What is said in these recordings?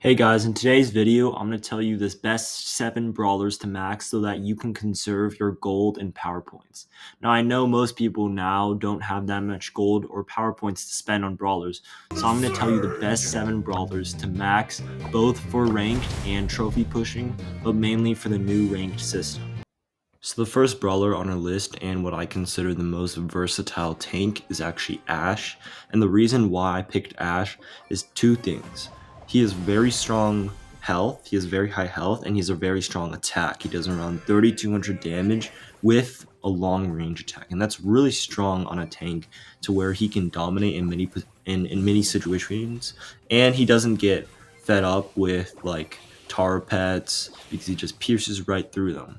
Hey guys, in today's video, I'm going to tell you the best 7 brawlers to max so that you can conserve your gold and power points. Now, I know most people now don't have that much gold or power points to spend on brawlers, so I'm going to tell you the best 7 brawlers to max, both for ranked and trophy pushing, but mainly for the new ranked system. So the first brawler on our list and what I consider the most versatile tank is actually Ashe, and the reason why I picked Ashe is two things. He has very strong health, he has very high health, and he has a very strong attack. He does around 3200 damage with a long range attack, and that's really strong on a tank to where he can dominate in many situations, and he doesn't get fed up with like tar pets because he just pierces right through them.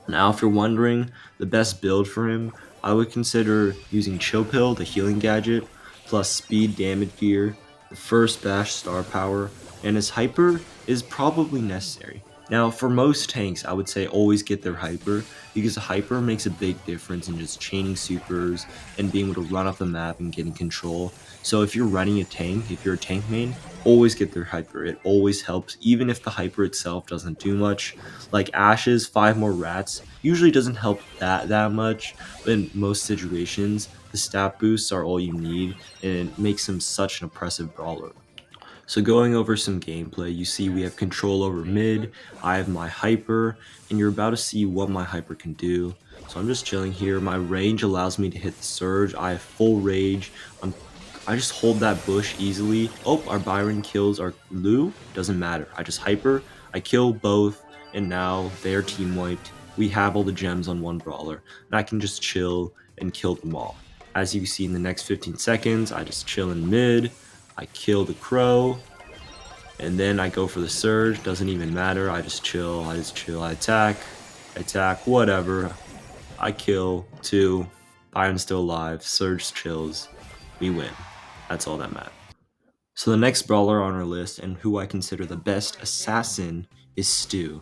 Now, if you're wondering the best build for him, I would consider using Chill Pill, the healing gadget, plus speed damage gear, the first bash star power, and his hyper is probably necessary. Now, for most tanks, I would say always get their hyper, because the hyper makes a big difference in just chaining supers and being able to run off the map and getting control. So if you're running a tank, if you're a tank main, always get their hyper. It always helps, even if the hyper itself doesn't do much. Like Ashes, 5 more rats usually doesn't help that much, but in most situations, the stat boosts are all you need, and it makes him such an oppressive brawler. So going over some gameplay, you see we have control over mid, I have my hyper, and you're about to see what my hyper can do. So I'm just chilling here, my range allows me to hit the surge, I have full rage, I just hold that bush easily. Oh, our Byron kills our Lou, doesn't matter, I just hyper, I kill both, and now they're team wiped. We have all the gems on one brawler, and I can just chill and kill them all. As you see in the next 15 seconds, I just chill in mid, I kill the crow, and then I go for the surge. Doesn't even matter. I just chill. I attack, whatever. I kill two. Byron's still alive. Surge chills. We win. That's all that matters. So the next brawler on our list, and who I consider the best assassin, is Stu.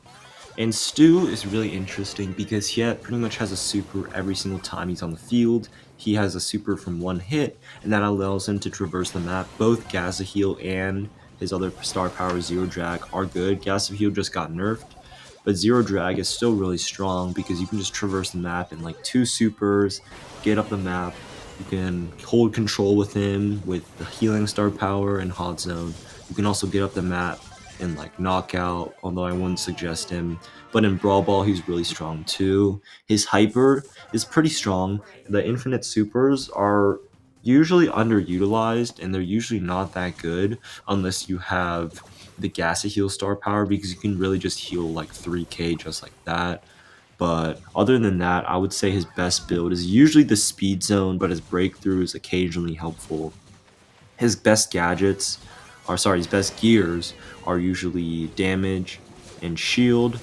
And Stu is really interesting because pretty much has a super every single time he's on the field. He has a super from one hit, and that allows him to traverse the map. Both Gaza Heal and his other star power Zero Drag are good. Gaza Heal just got nerfed, but Zero Drag is still really strong because you can just traverse the map in like 2 supers, get up the map. You can hold control with him with the healing star power and hot zone. You can also get up the map in like knockout, although I wouldn't suggest him. But in Brawl Ball, he's really strong too. His hyper is pretty strong. The infinite supers are usually underutilized, and they're usually not that good unless you have the Gasa heal star power, because you can really just heal like 3k just like that. But other than that, I would say his best build is usually the speed zone, but his breakthrough is occasionally helpful. His best gadgets his best gears are usually damage and shield.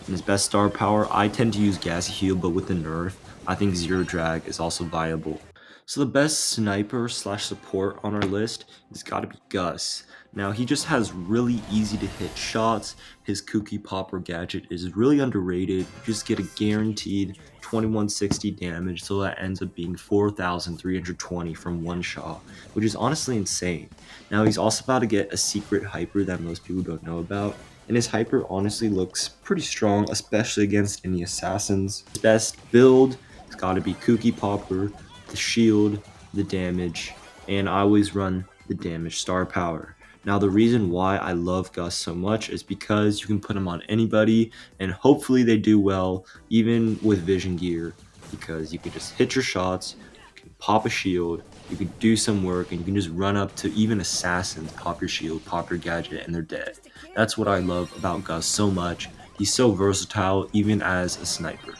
And his best star power, I tend to use Gassy Heal, but with the nerf, I think Zero Drag is also viable. So the best sniper slash support on our list has got to be Gus. Now he just has really easy to hit shots. His Kooky Popper gadget is really underrated. You just get a guaranteed 2160 damage, so that ends up being 4320 from one shot, which is honestly insane. Now he's also about to get a secret hyper that most people don't know about, and his hyper honestly looks pretty strong, especially against any assassins. His best build has got to be Kooky Popper, the shield, the damage, and I always run the damage star power. Now the reason why I love Gus so much is because you can put him on anybody and hopefully they do well even with vision gear, because you can just hit your shots, you can pop a shield, you can do some work, and you can just run up to even assassins, pop your shield, pop your gadget, and they're dead. That's what I love about Gus so much. He's so versatile even as a sniper.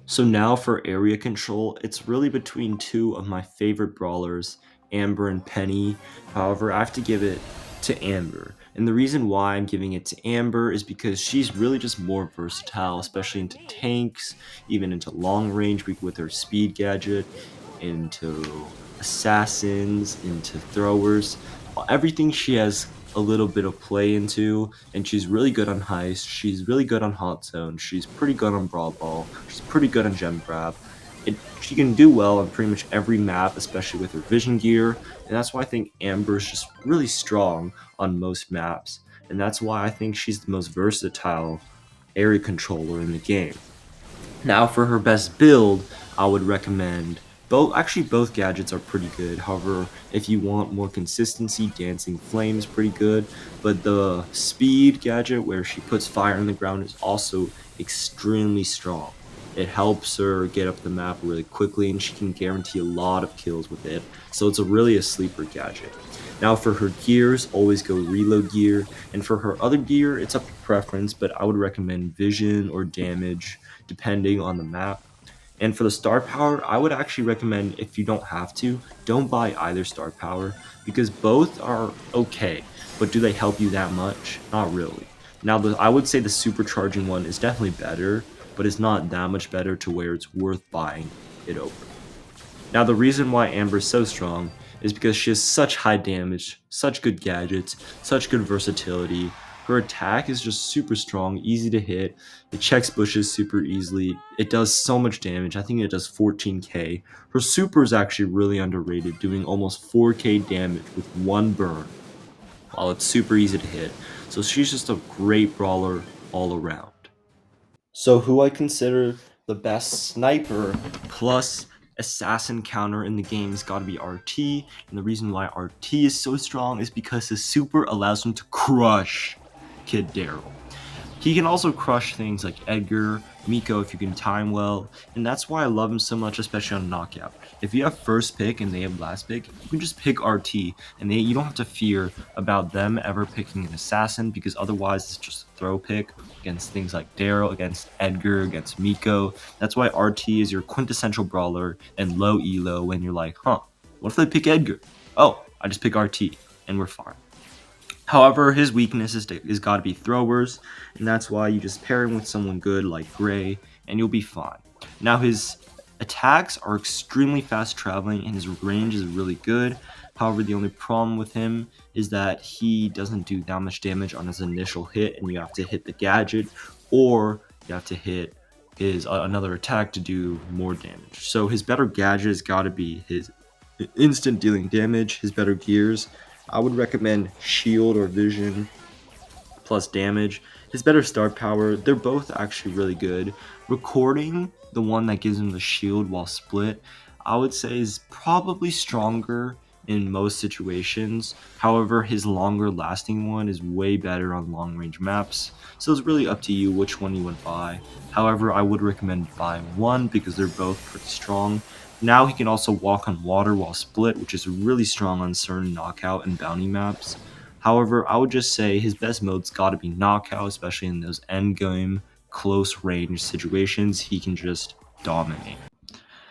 So now for area control, it's really between two of my favorite brawlers, Amber and Penny. However, I have to give it to Amber. And the reason why I'm giving it to Amber is because she's really just more versatile, especially into tanks, even into long range with her speed gadget, into assassins, into throwers. Everything she has a little bit of play into, and she's really good on heist, she's really good on hot zone, she's pretty good on brawl ball, she's pretty good on gem grab, She can do well on pretty much every map, especially with her vision gear, and that's why I think Amber is just really strong on most maps, and that's why I think she's the most versatile area controller in the game. Now for her best build, I would recommend both. Actually, both gadgets are pretty good. However, if you want more consistency, Dancing Flame is pretty good. But the speed gadget, where she puts fire in the ground, is also extremely strong. It helps her get up the map really quickly, and she can guarantee a lot of kills with it. So it's really a sleeper gadget. Now for her gears, always go reload gear, and for her other gear, it's up to preference, but I would recommend vision or damage depending on the map. And for the star power, I would actually recommend, if you don't have to, don't buy either star power because both are okay, but do they help you that much? Not really. Now, I would say the supercharging one is definitely better, but it's not that much better to where it's worth buying it over. Now, the reason why Amber is so strong is because she has such high damage, such good gadgets, such good versatility. Her attack is just super strong, easy to hit. It checks bushes super easily. It does so much damage. I think it does 14k. Her super is actually really underrated, doing almost 4k damage with one burn, while it's super easy to hit. So she's just a great brawler all around. So who I consider the best sniper plus assassin counter in the game has got to be RT, and the reason why RT is so strong is because his super allows him to crush Kid Daryl. He can also crush things like Edgar, Miko if you can time well, and that's why I love him so much, especially on Knockout. If you have first pick and they have last pick, you can just pick RT, and you don't have to fear about them ever picking an assassin because otherwise it's just a throw pick against things like Daryl, against Edgar, against Miko. That's why RT is your quintessential brawler and low elo when you're like, huh, what if they pick Edgar? Oh, I just pick RT, and we're fine. However, his weakness is got to be throwers, and that's why you just pair him with someone good like Gray, and you'll be fine. Now, his attacks are extremely fast traveling, and his range is really good. However, the only problem with him is that he doesn't do that much damage on his initial hit, and you have to hit the gadget, or you have to hit his another attack to do more damage. So his better gadget has got to be his instant dealing damage, his better gears. I would recommend shield or vision plus damage. His better start power, they're both actually really good. Recording, the one that gives him the shield while split, I would say is probably stronger in most situations. However, his longer lasting one is way better on long range maps. So it's really up to you which one you would buy. However, I would recommend buying one because they're both pretty strong. Now he can also walk on water while split, which is really strong on certain knockout and bounty maps. However, I would just say his best mode's got to be knockout, especially in those end game, close range situations. He can just dominate.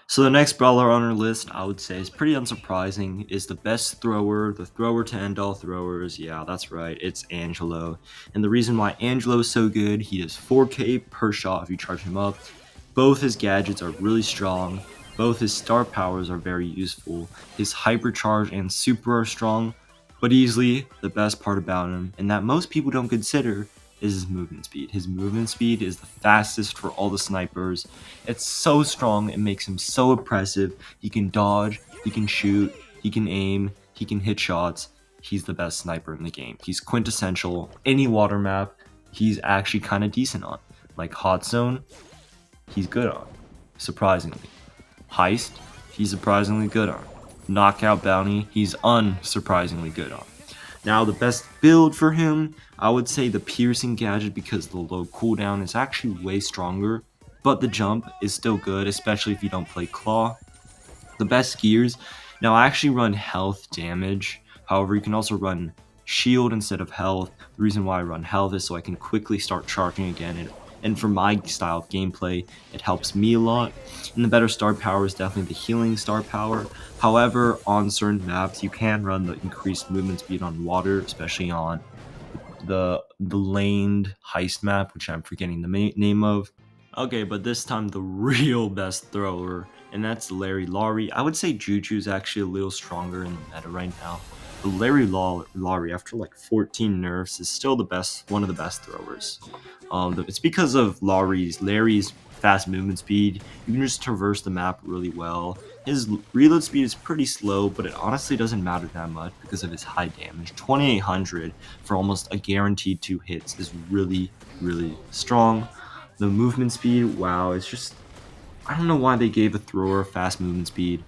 So the next brawler on our list, I would say, is pretty unsurprising. Is the best thrower, the thrower to end all throwers. Yeah, that's right. It's Angelo. And the reason why Angelo is so good, he does 4k per shot if you charge him up. Both his gadgets are really strong. Both his star powers are very useful. His hypercharge and super are strong. But easily, the best part about him, and that most people don't consider, is his movement speed. His movement speed is the fastest for all the snipers. It's so strong, it makes him so oppressive. He can dodge, he can shoot, he can aim, he can hit shots. He's the best sniper in the game. He's quintessential. Any water map, he's actually kind of decent on. Like Hot Zone, he's good on, surprisingly. Heist, he's surprisingly good on. Knockout Bounty, he's unsurprisingly good on. Now, the best build for him, I would say the piercing gadget because the low cooldown is actually way stronger, but the jump is still good, especially if you don't play Claw. The best gears, now I actually run health damage, however, you can also run shield instead of health. The reason why I run health is so I can quickly start charging again, and for my style of gameplay, it helps me a lot. And the better star power is definitely the healing star power. However, on certain maps, you can run the increased movement speed on water, especially on the laned heist map, which I'm forgetting the name of. Okay, but this time the real best thrower, and that's Larry Laurie. I would say Juju's actually a little stronger in the meta right now. Larry, after like 14 nerfs, is still one of the best throwers. It's because of Larry's fast movement speed. You can just traverse the map really well. His reload speed is pretty slow, but it honestly doesn't matter that much because of his high damage. 2800 for almost a guaranteed 2 hits is really, really strong. The movement speed, wow, it's just, I don't know why they gave a thrower fast movement speed.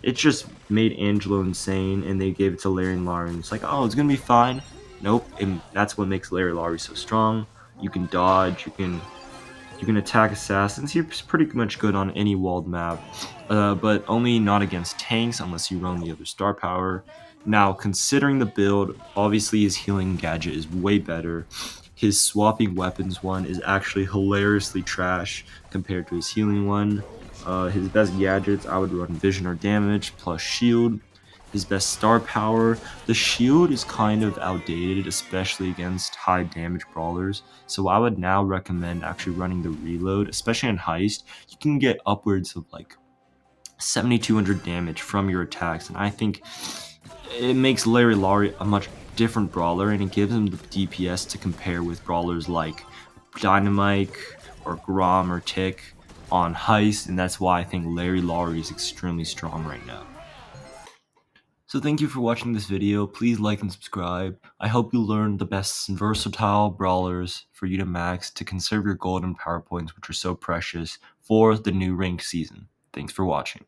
It just made Angelo insane, and they gave it to Larry and Laurie. And it's like, oh, it's gonna be fine. Nope, and that's what makes Larry Laurie so strong. You can dodge, you can attack assassins. He's pretty much good on any walled map, but only not against tanks unless you run the other star power. Now, considering the build, obviously his healing gadget is way better. His swapping weapons one is actually hilariously trash compared to his healing one. His best gadgets, I would run vision or damage plus shield. His best star power, the shield is kind of outdated, especially against high damage brawlers. So I would now recommend actually running the reload, especially in heist. You can get upwards of like 7,200 damage from your attacks, and I think it makes Larry Laurie a much different brawler, and it gives him the DPS to compare with brawlers like Dynamite or Grom or Tick on heist, and that's why I think Larry Laurie is extremely strong right now. So thank you for watching this video. Please like and subscribe. I hope you learned the best versatile brawlers for you to max to conserve your gold and power points, which are so precious for the new ranked season. Thanks for watching.